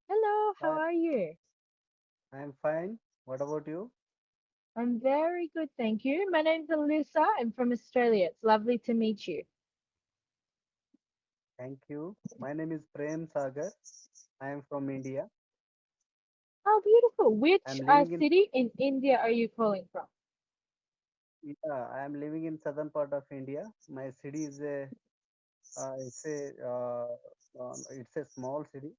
Hello, how Hi, are you? I'm fine. What about you? I'm very good, thank you. My name's Alyssa. I'm from Australia. It's lovely to meet you. Thank you. My name is Prem Sagar. I am from India. Oh, beautiful. Which I'm living in city in India are you calling from? yeah, I am living in southern part of India. My city is a it's a small city,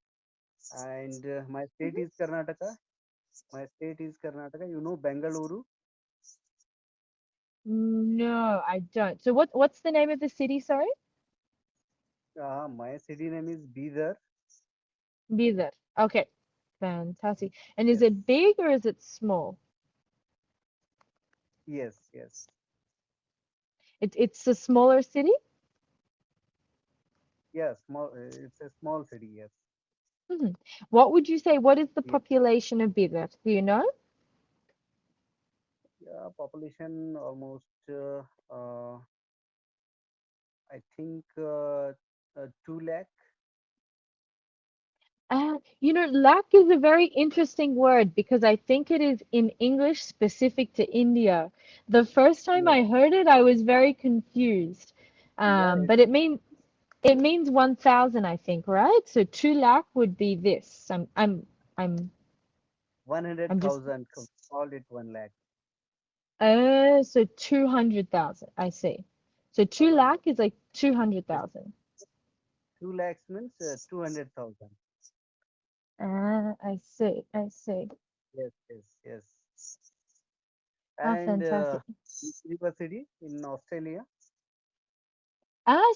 and my state Mhm. is Karnataka. My state is Karnataka. You know Bengaluru. No, I don't. So what's the name of the city, sorry? My city name is Bidar. Bidar. Okay, fantastic. And is Yes, it big or is it small? yes, yes, It's a smaller city? yes. Small. It's a small city. Yes, Hmm. What would you say? What is the yes. population of Bidar? Do you know? Yeah, population almost. I think 2 lakh. Lakh is a very interesting word because I think it is in English specific to India. The first time Yeah, I heard it, I was very confused. yeah, But it means 1,000, I think, right? So 2 lakh would be this. I'm one hundred I'm just thousand. Called it 1 lakh. so 200,000. I see. So No, two no, no. lakh is like Yes, 200,000. 2 lakhs means 200,000. I see. I see. Yes, yes, yes. Ah, And fantastic. which university in Australia?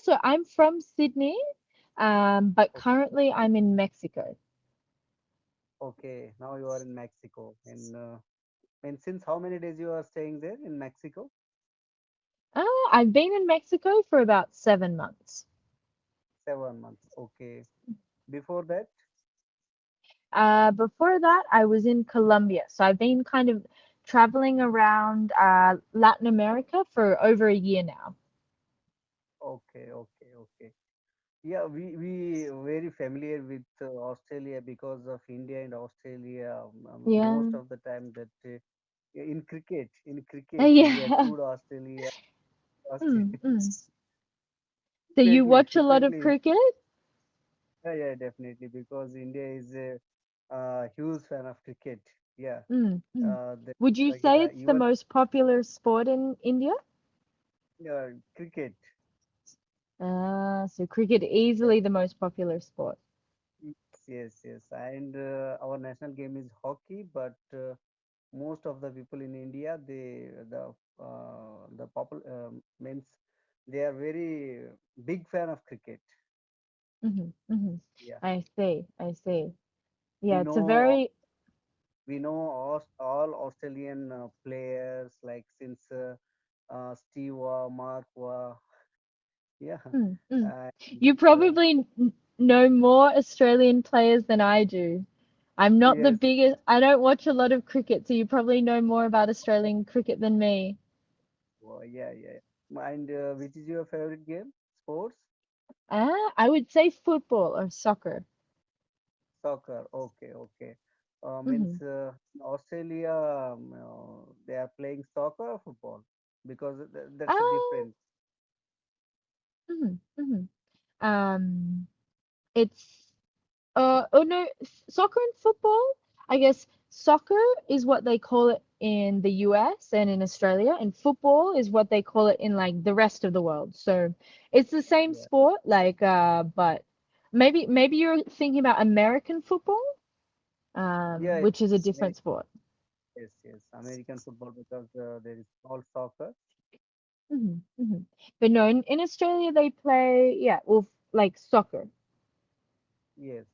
So I'm from Sydney, but O- currently I'm in Mexico. Okay, now you are in Mexico. And since how many days you are staying there in Mexico? I've been in Mexico for about 7 months. 7 months. Okay. Before that, Before that, I was in Colombia. So I've been kind of traveling around Latin America for over a year now. okay, okay, okay. Yeah, we very familiar with Australia because of India and Australia. Most Yeah. of the time that in cricket we Yeah. accrued Australia. Mm, Australia. mm. So you Frequently, watch a lot of frequently. cricket? Yeah, yeah, definitely because India is a huge fan of cricket. Yeah, Mm, mm. the, Would you say yeah, it's the even most popular sport in India? cricket. So cricket Yeah, easily the most popular sport. yes, yes, yes. And our national game is hockey, but most of the people in India, the popul means they are very big fan of cricket. Hmm, hmm. Yeah, I see. I see. we Yeah, it's a know all, very we know all Australian players like since Steve Waugh, Mark Waugh, yeah, mm, mm. and You uh, probably know more Australian players than I do. I'm not the yes, biggest, I don't watch a lot of cricket, so you probably know more about Australian cricket than me. yeah, yeah. And which is your favorite game? Sports? I would say football or soccer. Soccer. Okay, okay. Means Hmm. in Australia, they are playing soccer or football because that's a Ah, different. hmm, hmm. Um, it's oh no, soccer and football. I guess soccer is what they call it in the US and in Australia, and football is what they call it in like the rest of the world. So it's the same Yeah. sport, like but maybe you're thinking about American football, Yeah, which is a different American, sport. yes, yes, American football because there is all soccer. Hmm, hmm. But no, in Australia they play, yeah, well, like soccer. Yes,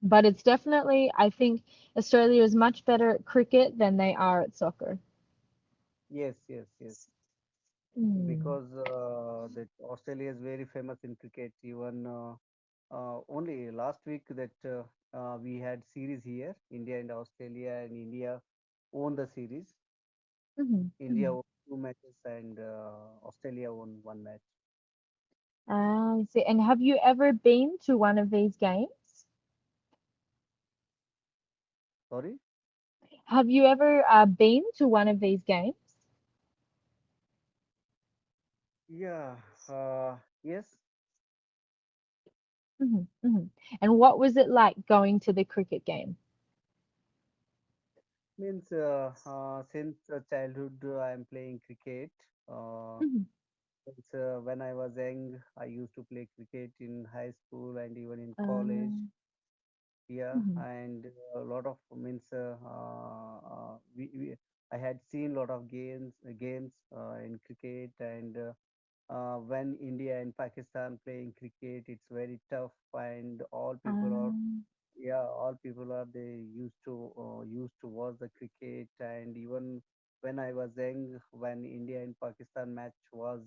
But it's definitely, I think Australia is much better at cricket than they are at soccer. yes, yes, yes. Mm. Because that Australia is very famous in cricket. Even only last week that we had series here, India and Australia, and India won the series. Hmm, India hmm. won 2 matches and Australia won 1 match. I see. And have you ever been to one of these games? Sorry. Have you ever been to one of these games? Yeah. Yes. Hmm. And what was it like going to the cricket game? Means since childhood I am playing cricket. Uh, Hmm. since when I was young, I used to play cricket in high school and even in college. Um, Yeah, mhm. and a lot of means I had seen a lot of games in cricket, and when India and Pakistan playing cricket, it's very tough, and all people are, Um, yeah, all people are, they used to watch the cricket. And even when I was young, when India and Pakistan match was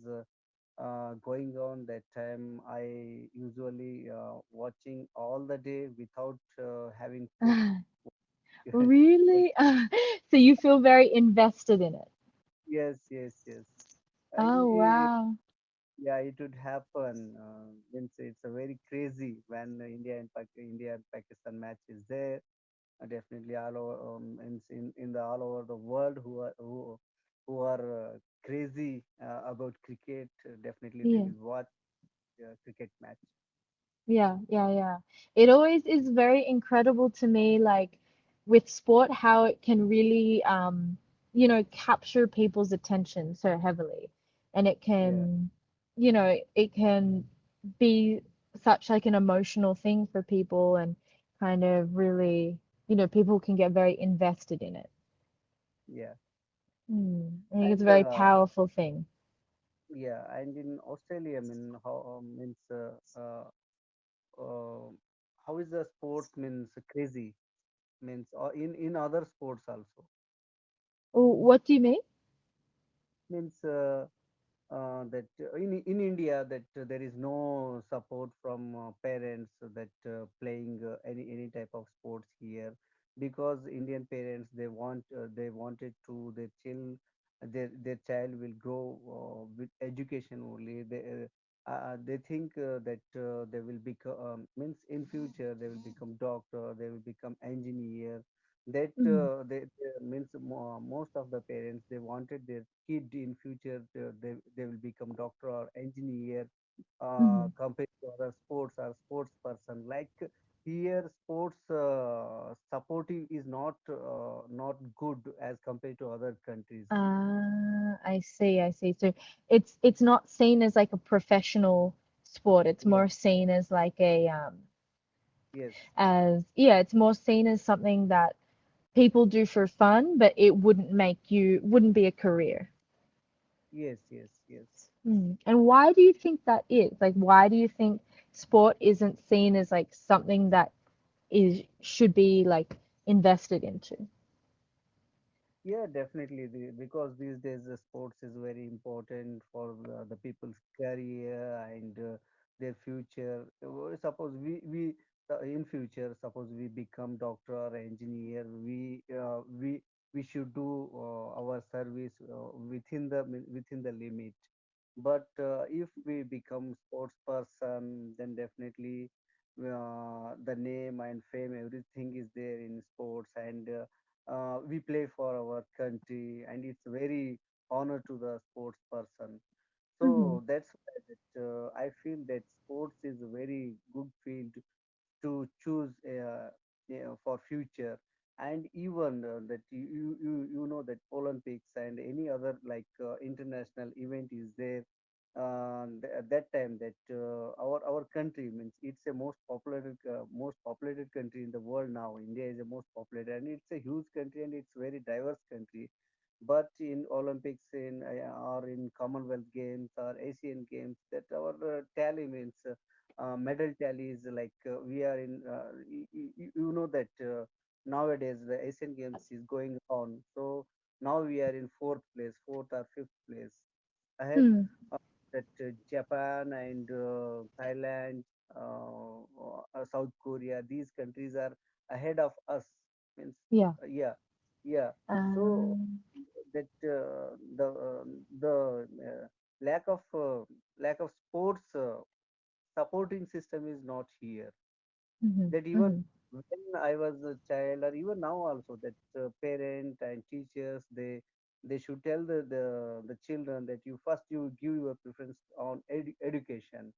going on that time, I usually watching all the day without having food. really? So you feel very invested in it? Yes, yes, yes. Oh, wow. Yeah, it would happen. Means it's a very crazy when India and Pakistan match is there. Definitely all over in the all over the world who are crazy about cricket. Definitely they Yeah. will watch cricket match. Yeah, yeah, yeah. It always is very incredible to me, like with sport, how it can really, capture people's attention so heavily. And it Yeah, can, it can be such like an emotional thing for people and kind of really, people can get very invested in it. yeah, I think it's a and very powerful thing. yeah, and in Australia, I mean, how means uh, how is the sports means crazy means or in other sports also What do you mean? means that in India that there is no support from parents that playing any type of sports here because Indian parents they wanted to their child will grow with education only. They think that they will become means in future they will become doctor, they will become engineer. That Mm, they means most of the parents they wanted their kid in future they will become doctor or engineer mm. compared to other sports or sports person like here sports supportive is not good as compared to other countries. I see, I see. So it's not seen as like a professional sport. It's Yes, more seen as like a yes, as yeah, it's more seen as something that people do for fun, but it wouldn't be a career. yes, yes, yes. And why do you think that is? Like why do you think sport isn't seen as like something that is should be like invested into? Yeah, definitely. Because these days sports is very important for the people's career and their future. Suppose we in future, suppose we become doctor or engineer, we should do our service within the limit. But if we become sports person, then definitely the name and fame, everything is there in sports, and we play for our country, and it's very honor to the sports person. Hmm. So that's why that, I feel that sports is a very good field to choose for future. And even that you know that Olympics and any other like international event is there. At that time that our country means it's a most populated country in the world now. India is the most populated and it's a huge country and it's very diverse country. But in Olympics or in Commonwealth Games or Asian Games, that our tally means medal tally is like we are in. You know that nowadays the Asian Games is going on, so now we are in fourth or fifth place, ahead Hmm. that Japan and Thailand, South Korea, these countries are ahead of us. Means, Yeah. yeah, yeah. So Um, that the lack of sports supporting system is not here. mhm, That even mhm. when I was a child, or even now also, that parent and teachers, they should tell the children that you give your preference on education.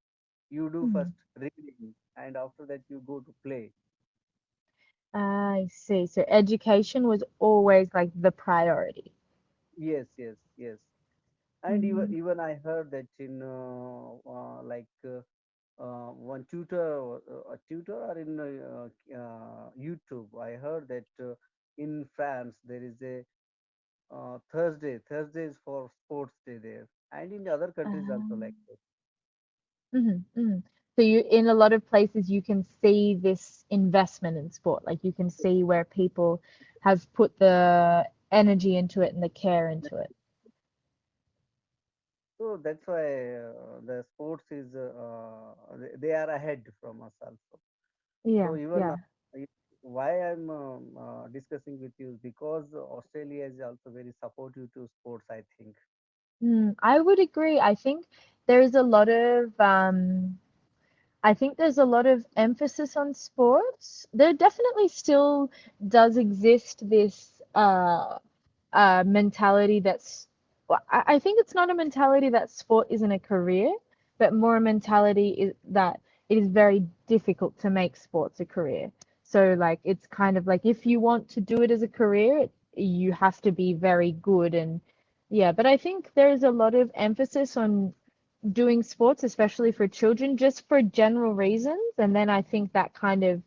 You do Mhm. first reading, and after that you go to play. I see. So education was always like the priority. Yes, yes, yes. And Mm, even I heard that in one tutor a tutor or in YouTube, I heard that in France there is a Thursday is for sports day there, and in other countries also like um, that. So you in a lot of places you can see this investment in sport. Like you can see where people have put the energy into it and the care into it. So that's why the sports is they are ahead from us also. So Yeah, even yeah. why I'm discussing with you is because Australia is also very supportive to sports, I think. I would agree. There's a lot of I think there's a lot of emphasis on sports. There definitely still does exist this mentality that's well, I think it's not a mentality that sport isn't a career, but more a mentality is that it is very difficult to make sports a career. So like it's kind of like if you want to do it as a career, you have to be very good and yeah, but I think there's a lot of emphasis on doing sports, especially for children, just for general reasons. And then I think that kind of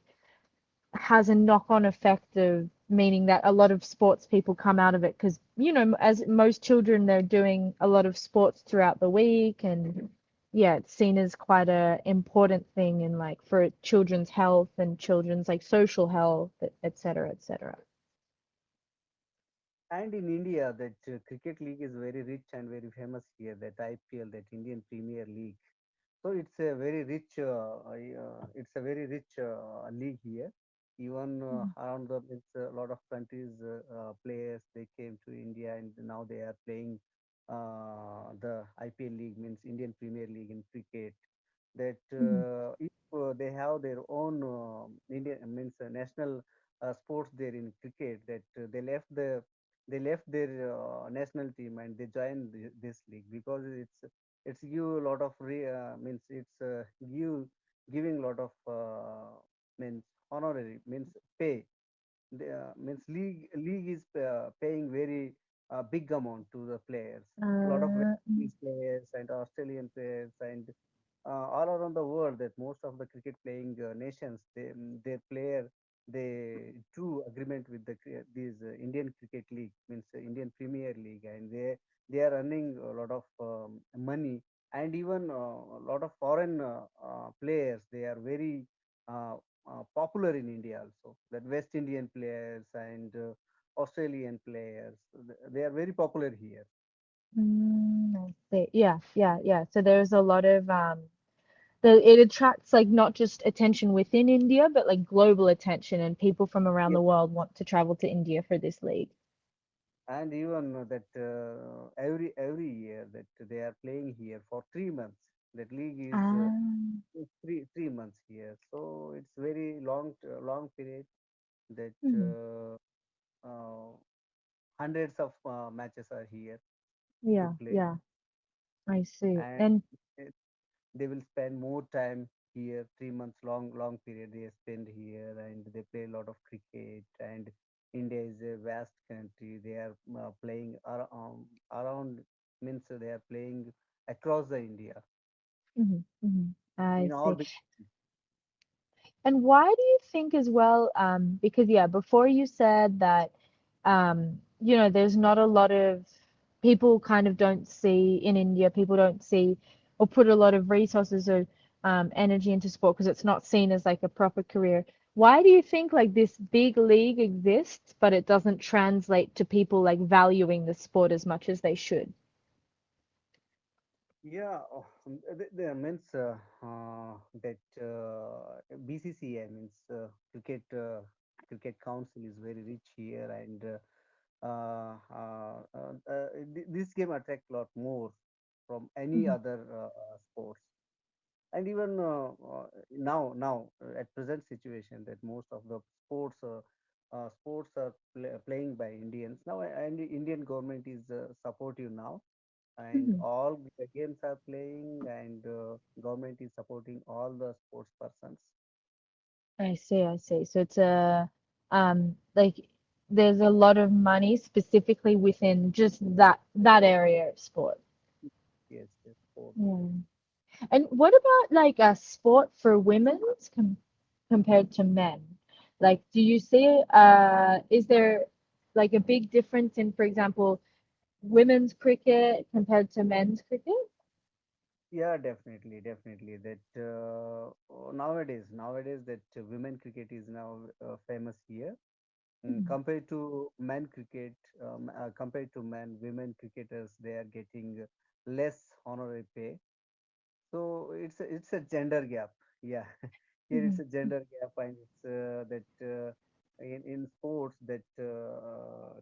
has a knock-on effect of meaning that a lot of sports people come out of it because, as most children, they're doing a lot of sports throughout the week, and yeah, it's seen as quite a important thing in like for children's health and children's like social health, et cetera, et cetera. And in India, that cricket league is very rich and very famous here. That IPL, that Indian Premier League. So it's a very rich league here. Even around the it's a lot of countries players they came to India and now they are playing the IPL league, means Indian Premier League in cricket. That Mm-hmm. if they have their own Indian means national sports there in cricket, that they left their national team and they joined this league because it's give a lot of means it's giving a lot of means honorary means pay. Means league is paying very big amount to the players. A lot of Mhm, West players and Australian players and all around the world, that most of the cricket playing nations, their player, they do agreement with these Indian Cricket League, means Indian Premier League, and they are earning a lot of money. And even a lot of foreign players, they are very uh, popular in India also. That West Indian players and Australian players, they are very popular here. I see. Yeah, yeah, yeah. So there's a lot of it attracts like not just attention within India, but like global attention, and people from around Yes. the world want to travel to India for this league. And even that every year that they are playing here for 3 months. That league Um, is three months here, so it's very long period. That mhm. hundreds of matches are here to Yeah, play, yeah, I see. and And it, they will spend more time here. 3 months long period they spend here, and they play a lot of cricket. And India is a vast country. They are playing around, means they are playing across the India I in all see. the. And why do you think as well, because yeah, before you said that, there's not a lot of people kind of don't see in India, people don't see or put a lot of resources or energy into sport because it's not seen as like a proper career. Why do you think like this big league exists, but it doesn't translate to people like valuing the sport as much as they should? Yeah, the means that BCCI, means Cricket Council, is very rich here, and this game attract a lot more from any Mhm. other sports. And even now at present situation that most of the sports are playing by Indians now, and the Indian government is supportive now, and Mhm. all the games are playing, and government is supporting all the sports persons. I see, I see. So it's a like there's a lot of money specifically within just that area of sport. Yes, yes, sports. Yeah. And what about like a sport for women's compared to men? Like, do you see is there like a big difference in, for example, women's cricket compared to men's cricket? Yeah, definitely, definitely. That nowadays that women cricket is now famous here. Mhm. Compared to men cricket, compared to men, women cricketers they are getting less honorary pay. So it's a gender gap. Yeah, here it's Mhm. a gender gap, and it's that in sports that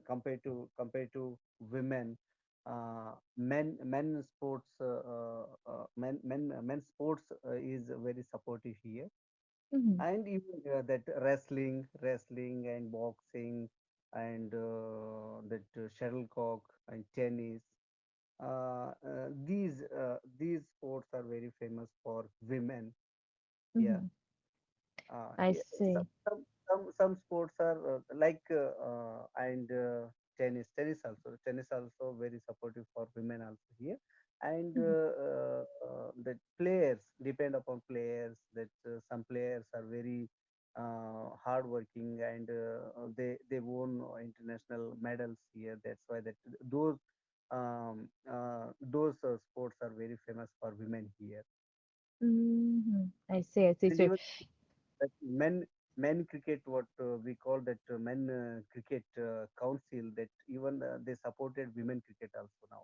compared to women, men sports men sports is very supportive here, Mhm. and even that wrestling and boxing and that shuttlecock and tennis, these sports are very famous for women. Yeah. Mhm. I Yeah, see. some sports are like and tennis also very supportive for women also here, and Mhm. the players depend upon players that some players are very hardworking, and they won international medals here. That's why that those sports are very famous for women here. Mhm. I see. I see. And So, even that men cricket, what we call that men cricket council, that even they supported women cricket also now.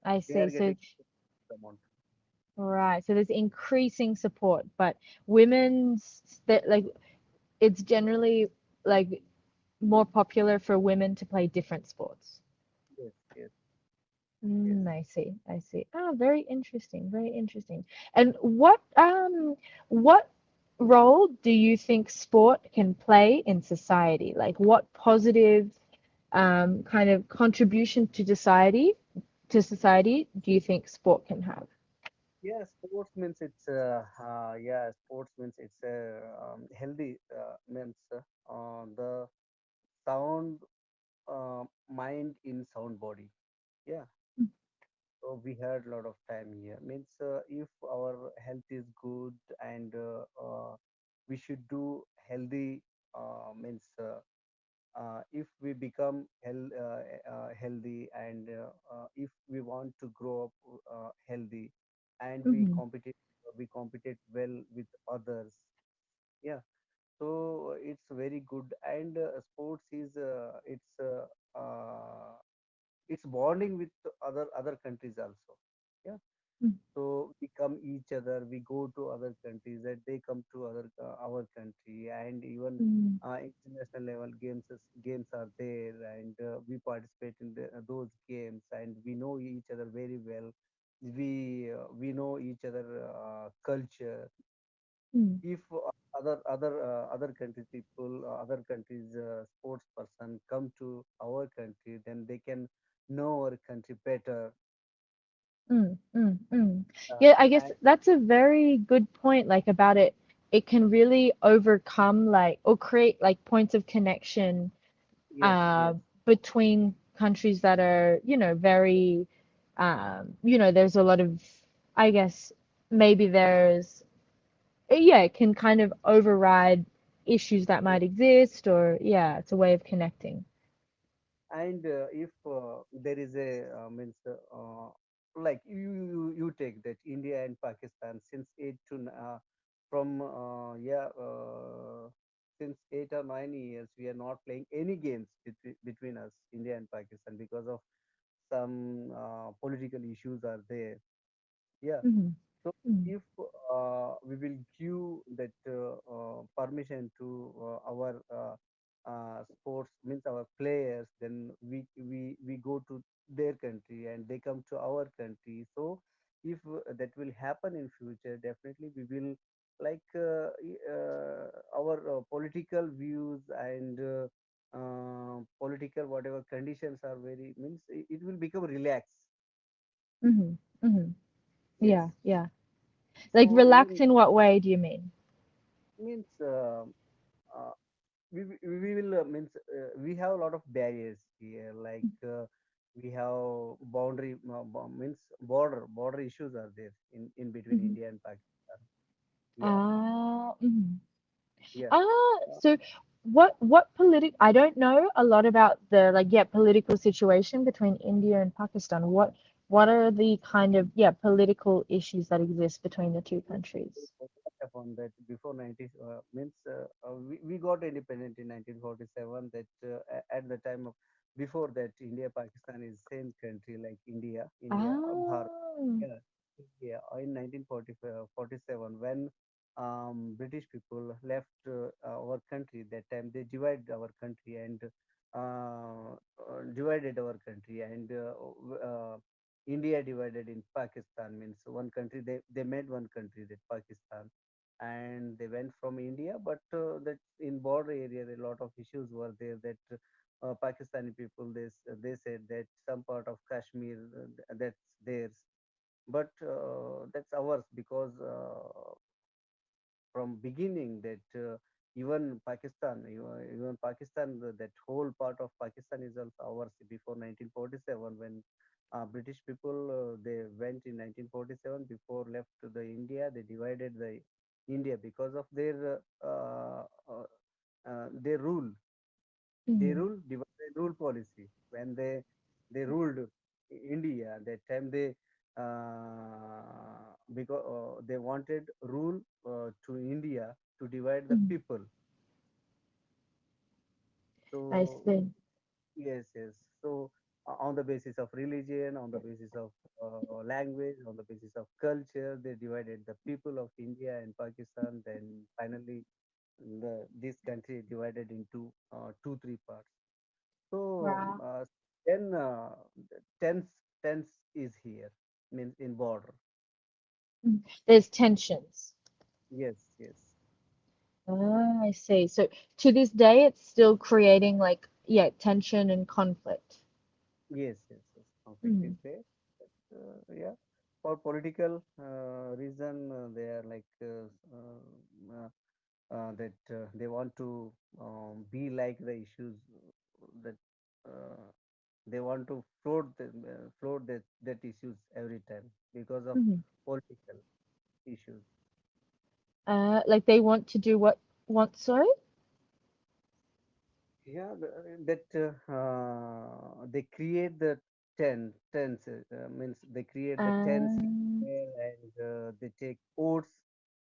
I They see. are So, getting amount. right. So there's increasing support, but women's that like it's generally like more popular for women to play different sports. Yes, yes, yes. I see. I see. Ah, very interesting. Very interesting. And what role do you think sport can play in society? Like what positive kind of contribution to society do you think sport can have? Yeah, sports means it's a healthy means the sound mind in sound body. Yeah. So we had a lot of time here. Means if our health is good, and we should do healthy, means if we become healthy, and if we want to grow up healthy, and Mm-hmm. we compete well with others. Yeah. So it's very good, and sports is it's bonding with other countries also. Yeah. So we come each other, we go to other countries, and they come to our country, and even Mm-hmm. international level games are there, and we participate in those games, and we know each other very well. We know each other culture. If other countries people, other countries sports person come to our country, then they can know our country better. Mm, mm, mm. uh, Yeah, I guess and that's a very good point, like about it. It can really overcome like or create like points of connection yes, uh yes. between countries that are, very there's a lot of I guess maybe there's yeah, it can kind of override issues that might exist or yeah, it's a way of connecting. And if there is a means like you take that India and Pakistan since from since 8 or 9 years we are not playing any games between us, India and Pakistan, because of some political issues are there. Yeah. Hmm. So if we will give that permission to our sports, means our players, then we go to their country and they come to our country. So if that will happen, happen in future, definitely we will like our political views and political whatever conditions are very means it will become relaxed. Mm-hmm. Mm-hmm. Yes. Yeah, yeah. Like So relax in what way do you mean? means uh, we will means we have a lot of barriers here, like we have boundary means border issues are there in between Mm-hmm. India and Pakistan. Yeah, Mhm. yeah. Uh, So what I don't know a lot about the like yeah political situation between India and Pakistan. What are the kind of yeah political issues that exist between the two countries? upon that before 90 means we got independent in 1947, that at the time of before that India Pakistan is same country like India Bharat. Ah. Yeah, yeah. In 1947, when British people left our country, that time they divided our country and divided our country, and India divided in Pakistan, means one country. They made one country, that Pakistan, and they went from India. But that in border area, a lot of issues were there. That Pakistani people, they said that some part of Kashmir, that's theirs, but that's ours, because from beginning that even Pakistan, even Pakistan, that whole part of Pakistan is also ours before 1947, when British people they went in 1947, before left to the India, they divided the India because of their rule. They Mhm. rule divide rule policy when they ruled India. That time they because they wanted rule to India to divide the Mhm. people. I So see. yes, yes. So on the basis of religion, on the basis of language, on the basis of culture, they divided the people of India and Pakistan. Then finally, this country divided into two, three parts. So Wow. then tense tense is here, means in border. Mhm. There's tensions. Yes, yes, Ah, I see. So to this day, it's still creating like yeah tension and conflict. yes, yes, yes. Conflict is Mhm. there. Yeah, for political reason, they are like that they want to be like the issues that they want to float that issues every time because of Mhm. political issues. Like they want to do what? Sorry. Yeah, that they create the tents, means they create the tents Um. here, and they take oaths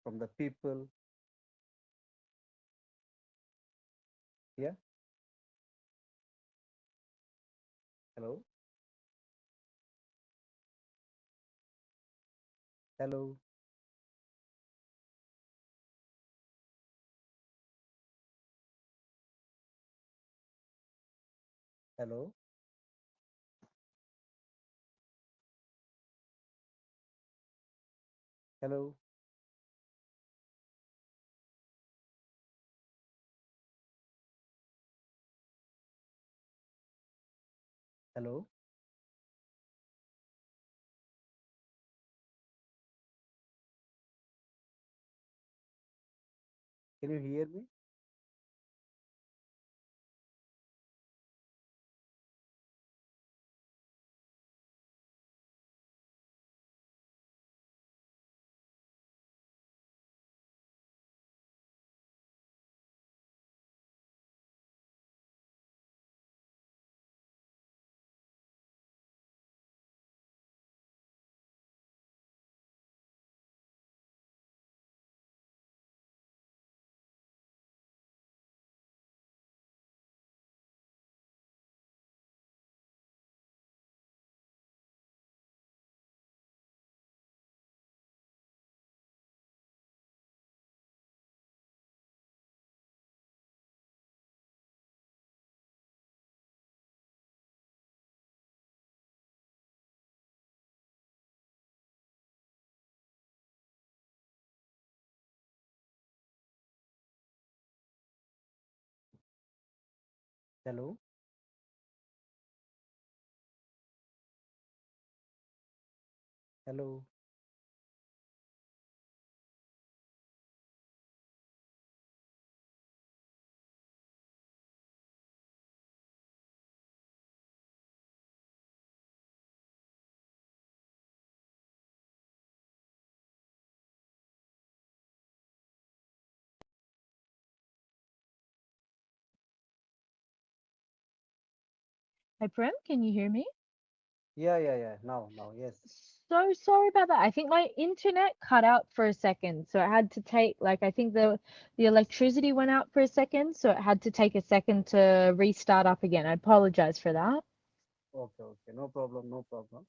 from the people. Yeah, hello, hello, hello, hello, hello. Can you hear me? Hello, hello. Hi, Prem, can you hear me? Yeah, yeah, yeah. Now, yes. So sorry about that. I think my internet cut out for a second, so it had to take like I think the electricity went out for a second, so it had to take a second to restart up again. I apologize for that. Okay, okay. No problem, no problem.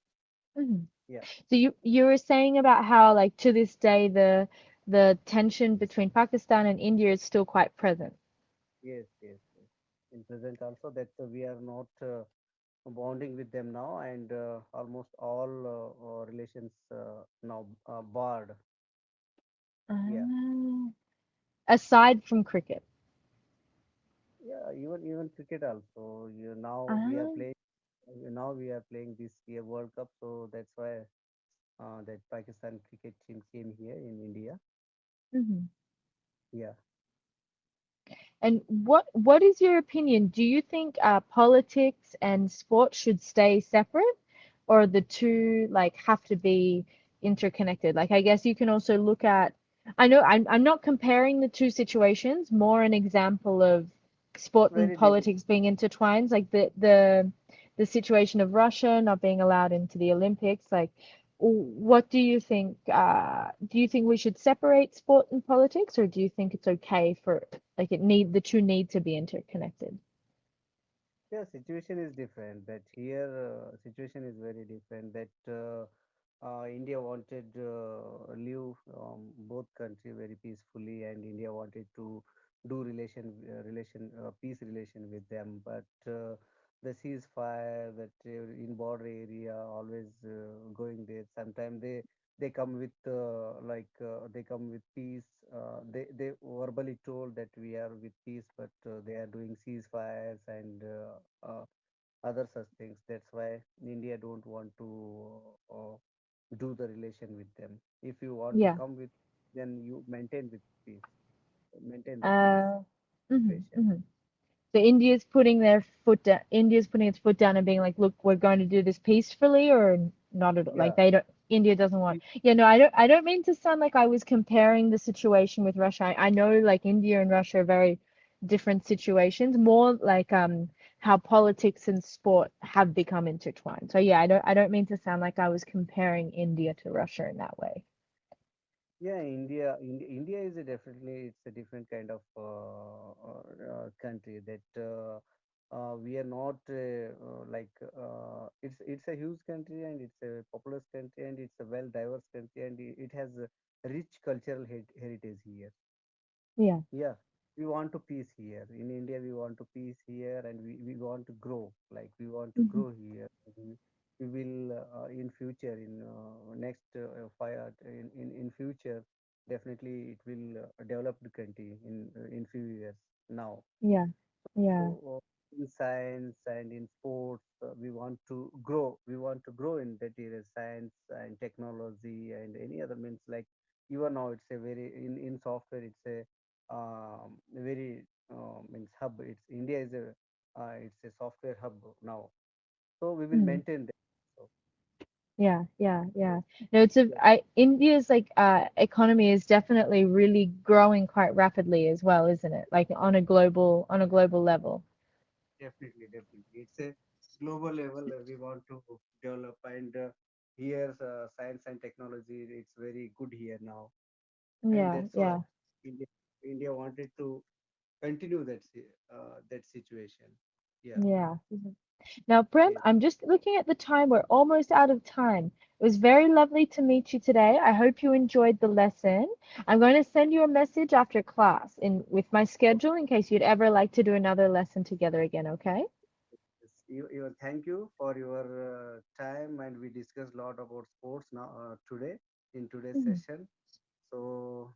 Mhm. Yeah, So you were saying about how like to this day the tension between Pakistan and India is still quite present. yes, yes, yes. In present also that we are not bonding with them now, and almost all relations now barred. Yeah, Ah. Aside from cricket. yeah. Even cricket also. You now we are Ah. playing. Now we are playing this year World Cup, so that's why that Pakistan cricket team came here in India. Mhm. Yeah, And what is your opinion? Do you think politics and sport should stay separate, or the two like have to be interconnected? Like I guess you can also look at. I know I'm not comparing the two situations, more an example of sport and very difficult. politics being intertwined, like the situation of Russia not being allowed into the Olympics. Like, what do you think? Do you think we should separate sport and politics, or do you think it's okay for like the two need to be interconnected? Yeah, situation is different. That here situation is very different. That India wanted live both country very peacefully, and India wanted to do peace relation with them. But the ceasefire that in border area always going there. Sometimes they come with they come with peace. They verbally told that we are with peace, but they are doing ceasefires and other such things. That's why India don't want to do the relation with them. If you want to Yeah. come with, then you maintain the peace Uh, mhm, situation. mhm. So India's putting its foot down and being like, look, we're going to do this peacefully or not at all. Like Yeah, they don't, India doesn't want. we- Yeah, no, I don't mean to sound like I was comparing the situation with Russia. I know like India and Russia are very different situations, more like how politics and sport have become intertwined. So yeah, I don't mean to sound like I was comparing India to Russia in that way. yeah. India is a definitely it's a different kind of country that. We are not it's a huge country and it's a populous country and it's a well diverse country and it has a rich cultural heritage here. Yeah. Yeah, we want to peace here in India. We want to peace here, and we want to grow. Like we want to Hmm. grow here. We will in future in next in future definitely it will develop the country in few years now. Yeah. Yeah. So, in science and in sports, we want to grow. We want to grow in that area, science and technology and any other means like even now it's a very in software it's a very means hub. It's India is a it's a software hub now. So we will Mm. maintain that. So Yeah, yeah, yes, yeah. No, it's a yeah, India's like economy is definitely really growing quite rapidly as well, isn't it? Like on a global level. definitely, definitely. It's a global level we want to develop and here science and technology it's very good here now and Yeah, that's why yeah, India, India wanted to continue that situation. Yeah. yeah. Mhm. Now, Prem, Yes. I'm just looking at the time. We're almost out of time. It was very lovely to meet you today. I hope you enjoyed the lesson. I'm going to send you a message after class in with my Oh, schedule in case you'd ever like to do another lesson together again, okay? yes. Thank you for your time, and we discussed a lot about sports now today in today's Mhm. session. So